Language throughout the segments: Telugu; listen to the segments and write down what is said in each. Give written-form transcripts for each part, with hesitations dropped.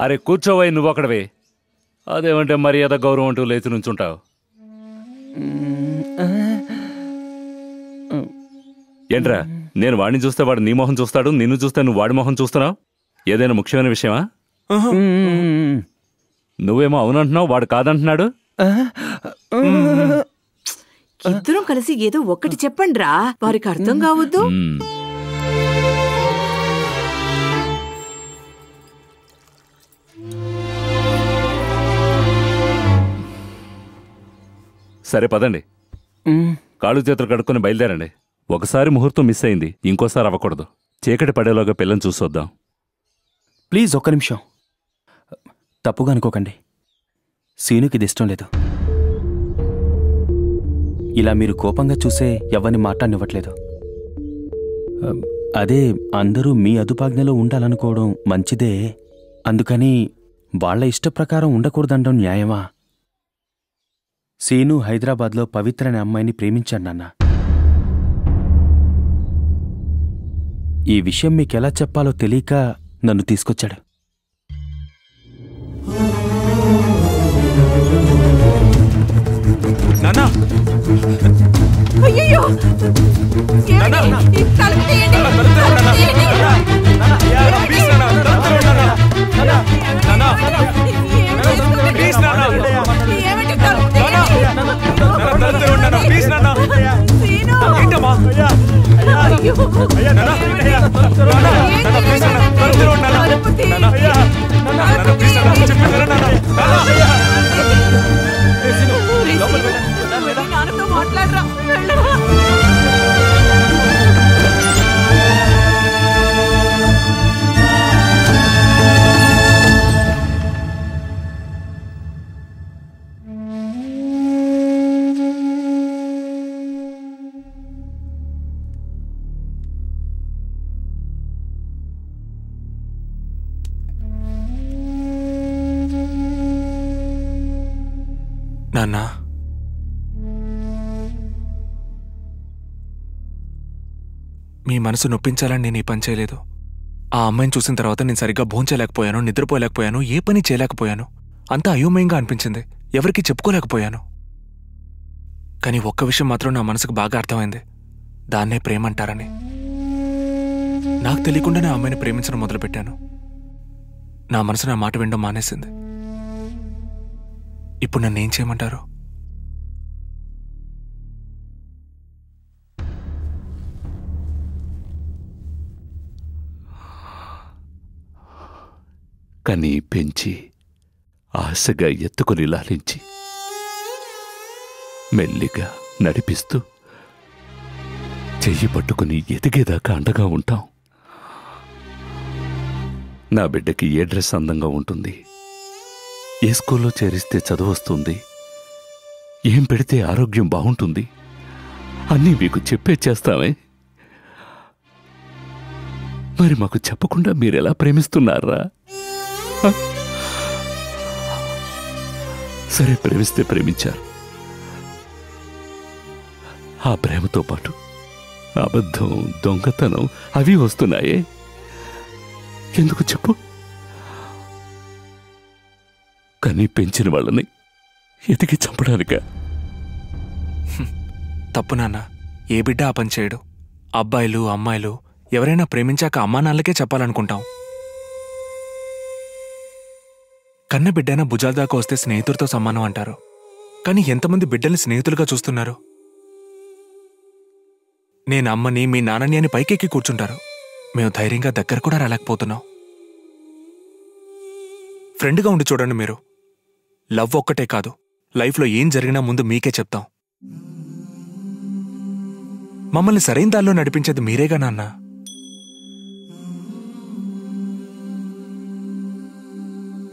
అరే కూర్చోవై నువ్వు అక్కడవే. అదేమంటే మర్యాద గౌరవం అంటూ లేచి నుంచుంటావు. ఏంట్రా, నేను వాడిని చూస్తే వాడు నీ మొహం చూస్తాడు, నిన్ను చూస్తే నువ్వు వాడి మొహం చూస్తున్నావు. ఏదైనా ముఖ్యమైన విషయమా? నువ్వేమో అవునంటున్నావు, వాడు కాదంటున్నాడు. ఇద్దరం కలిసి ఏదో ఒక్కటి చెప్పండిరా, వారికి అర్థం కావద్దు. సరే పదండి, కాళ్ళు చేతులు కడుక్కొని బయలుదేరండి. ఒకసారి ముహూర్తం మిస్ అయింది, ఇంకోసారి అవ్వకూడదు. చీకటి పడేలోగా పిల్లని చూసొద్దాం. ప్లీజ్ ఒక్క నిమిషం, తప్పుగా అనుకోకండి. సీనుకి ఇది ఇష్టం లేదు. ఇలా మీరు కోపంగా చూసే ఎవరిని మాట్లాడనివ్వట్లేదు. అదే అందరూ మీ అదుపాజ్ఞలో ఉండాలనుకోవడం మంచిదే. అందుకని వాళ్ల ఇష్టప్రకారం ఉండకూడదండం న్యాయమా? సీను హైదరాబాద్లో పవిత్ర అనే అమ్మాయిని ప్రేమించాడు నాన్న. ఈ విషయం మీకెలా చెప్పాలో తెలియక నన్ను తీసుకొచ్చాడు. నాన్నా, మీ మనసు నొప్పించాలని నేను ఈ పని చేయలేదు. ఆ అమ్మాయిని చూసిన తర్వాత నేను సరిగ్గా భోంచలేకపోయాను, నిద్రపోలేకపోయాను, ఏ పని చేయలేకపోయాను. అంతా అయోమయంగా అనిపించింది, ఎవరికీ చెప్పుకోలేకపోయాను. కానీ ఒక్క విషయం మాత్రం నా మనసుకు బాగా అర్థమైంది, దాన్నే ప్రేమంటారని. నాకు తెలియకుండానే ఆ అమ్మాయిని ప్రేమించడం మొదలుపెట్టాను. నా మనసు నా మాట వినడం మానేసింది. ఇప్పుడు నన్నేం చేయమంటారు? కనీ పెంచి ఆశగా ఎత్తుకుని లాలించి మెల్లిగా నడిపిస్తూ చెయ్యి పట్టుకుని ఎదిగేదాకా అండగా ఉంటాం. నా బిడ్డకి ఏ డ్రెస్ అందంగా ఉంటుంది, ఏ స్కూల్లో చేరిస్తే చదువు వస్తుంది, ఏం పెడితే ఆరోగ్యం బాగుంటుంది అన్నీ మీకు చెప్పే చేస్తామే. మరి మాకు చెప్పకుండా మీరెలా ప్రేమిస్తున్నారా? సరే, ప్రేమిస్తే ప్రేమించారు. ఆ ప్రేమతో పాటు అబద్ధం, దొంగతనం అవి వస్తున్నాయే. ఎందుకు చెప్పు? కానీ పెంచిన వాళ్ళని ఎతికి చంపడానిక? తప్పు నాన్న, ఏ బిడ్డ ఆ పని చేయడు. అబ్బాయిలు అమ్మాయిలు ఎవరైనా ప్రేమించాక అమ్మా నాన్నలకే చెప్పాలనుకుంటాం. కన్న బిడ్డైనా భుజాల దాకా వస్తే స్నేహితుడితో సమానం అంటారు. కానీ ఎంతమంది బిడ్డల్ని స్నేహితులుగా చూస్తున్నారు? నేను అమ్మని, మీ నాన్నని అని పైకెక్కి కూర్చుంటారు. మేము ధైర్యంగా దగ్గర కూడా రాలేకపోతున్నాం. ఫ్రెండ్గా ఉండి చూడండి మీరు. లవ్ ఒక్కటే కాదు, లైఫ్లో ఏం జరిగినా ముందు మీకే చెప్తాం. మమ్మల్ని సరైన దారిలో నడిపించేది మీరేగా నాన్న.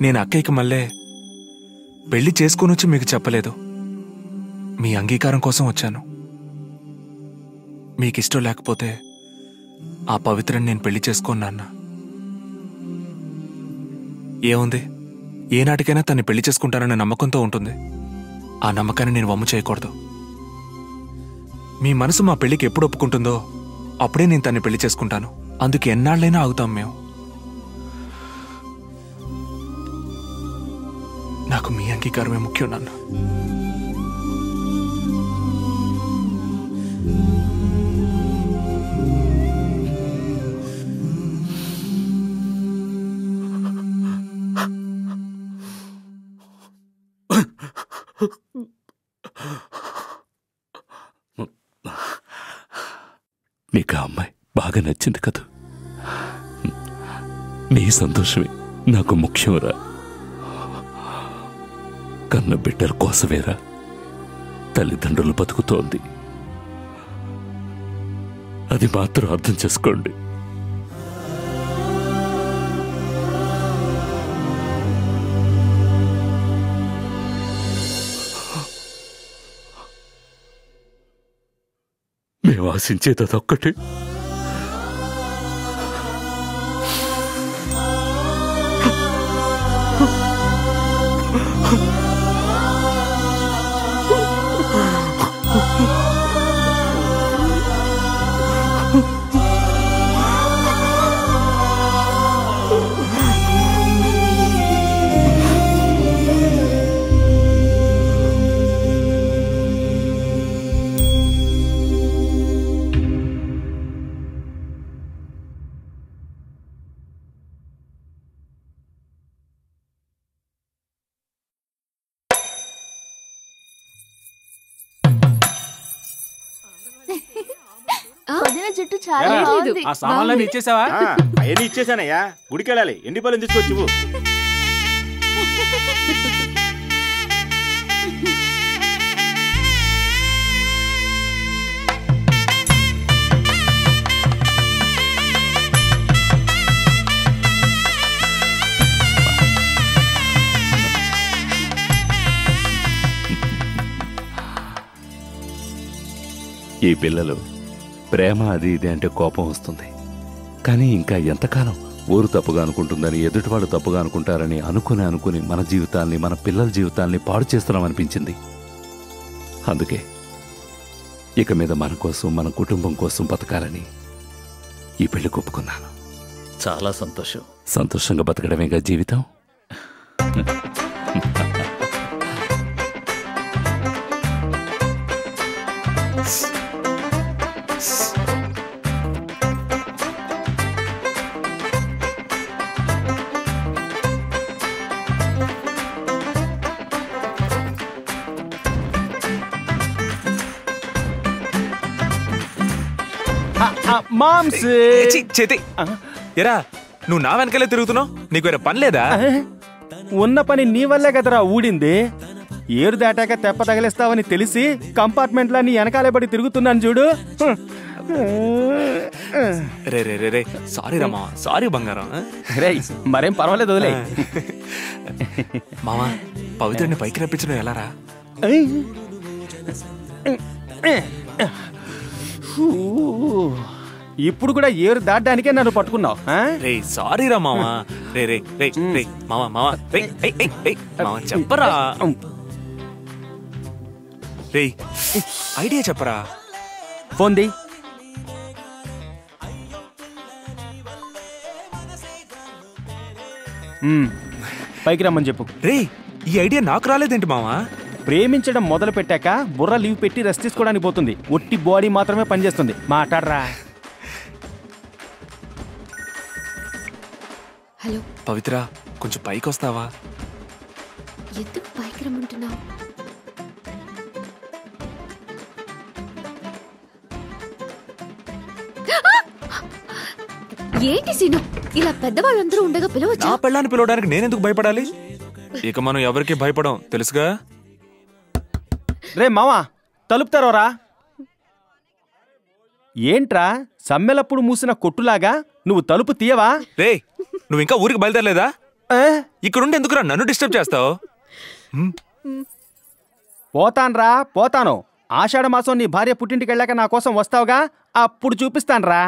నేను అక్కయ్యకి మళ్ళీ పెళ్లి చేసుకునొచ్చి మీకు చెప్పలేదు, మీ అంగీకారం కోసం వచ్చాను. మీకిష్టం లేకపోతే ఆ పవిత్రని నేను పెళ్లి చేసుకోను నాన్న. ఏముంది, ఏనాటికైనా తన్ని పెళ్లి చేసుకుంటాననే నమ్మకంతో ఉంటుంది. ఆ నమ్మకాన్ని నేను వమ్ము చేయకూడదు. మీ మనసు మా పెళ్లికి ఎప్పుడు ఒప్పుకుంటుందో అప్పుడే నేను తన్ని పెళ్లి చేసుకుంటాను. అందుకు ఎన్నాళ్ళైనా ఆగుతాం మేము. నాకు మీ అంగీకారమే ముఖ్యం నాన్న. నీకు ఆ అమ్మాయి బాగా నచ్చింది కదా? నీ సంతోషమే నాకు ముఖ్యంరా. కన్న బిడ్డల కోసమేరా తల్లిదండ్రులు బతుకుతోంది. అది మాత్రం అర్థం చేసుకోండి. మేము ఆశించేది అదొక్కటే. జుట్టు చాలా బాగుంది. ఆ సామాన్లు ఇచ్చేసావా? అవన్నీ ఇచ్చేసానయ్యా. గుడికి వెళ్ళాలి. ఎండిపాలెం తీసుకొచ్చి ఈ పిల్లలు ప్రేమ అది ఇది అంటే కోపం వస్తుంది. కానీ ఇంకా ఎంతకాలం ఊరు తప్పుగా అనుకుంటుందని, ఎదుటివాడు తప్పుగా అనుకుంటారని అనుకుని మన జీవితాల్ని, మన పిల్లల జీవితాల్ని పాడు చేస్తున్నామనిపించింది. అందుకే ఇక మీద మన కోసం, మన కుటుంబం కోసం బతకాలని ఈ పెళ్లి ఒప్పుకున్నాను. చాలా సంతోషం. సంతోషంగా బతకడమేగా జీవితం. మామ్స్ చేతి ఎరా, నువ్వు నా వెనకాలే తిరుగుతున్నావు. నీకు వేరే పని లేదా? ఉన్న పని నీ వల్లే కదరా ఊడింది. ఏరు దాటాక తెప్ప తగిలిస్తావని తెలిసి కంపార్ట్మెంట్లో నీ వెనకాలే పడి తిరుగుతున్నాను చూడు. రే రే రే రే సారీ రమ్మా, సారీ బంగారం. రే మరేం పర్వాలేదు, వదిలే. మామా, పవిత్రుడిని పైకి రప్పించడం ఎలారా? ఇప్పుడు కూడా ఏరు దాటడానికే నన్ను పట్టుకున్నావు. రే సారీ రా మామా. రే రే రే రే మామా మామా రే మామా చెప్పరా. రే ఐడియా చెప్పరా. Phone the. పైకి రమ్మని చెప్పు. రే ఈ ఐడియా నాకు రాలేదేంటి మామా? ప్రేమించడం మొదలు పెట్టాక బుర్ర లీవ్ పెట్టి రెస్ట్ తీసుకోవడానికి పోతుంది. ఒట్టి బాడీ మాత్రమే పనిచేస్తుంది. మాట్లాడరా. హలో పవిత్ర, కొంచెం పైకి వస్తావా? ఎందుకు పైకి రమ్మంటున్నావు? ఏంటి సీను, ఇలా పెద్దవాళ్ళందరూ ఉండగా పిలవచ్చా? నా పెళ్ళాన్ని పిలవడానికి నేనెందుకు భయపడాలి? ఇక మనం ఎవరికి భయపడం తెలుసుగా. రే మావా, తలుపుతారోరా. ఏంట్రా సమ్మెలప్పుడు మూసిన కొట్టులాగా నువ్వు తలుపు తీయవా? రే నువ్వు ఇంకా ఊరికి బయలుదేరలేదా? ఇక్కడుండి ఎందుకురా నన్ను డిస్టర్బ్ చేస్తావు? పోతాన్రా, పోతాను. ఆషాఢ మాసం నీ భార్య పుట్టింటికి వెళ్ళాక నా కోసం వస్తావుగా, అప్పుడు చూపిస్తాన్రా.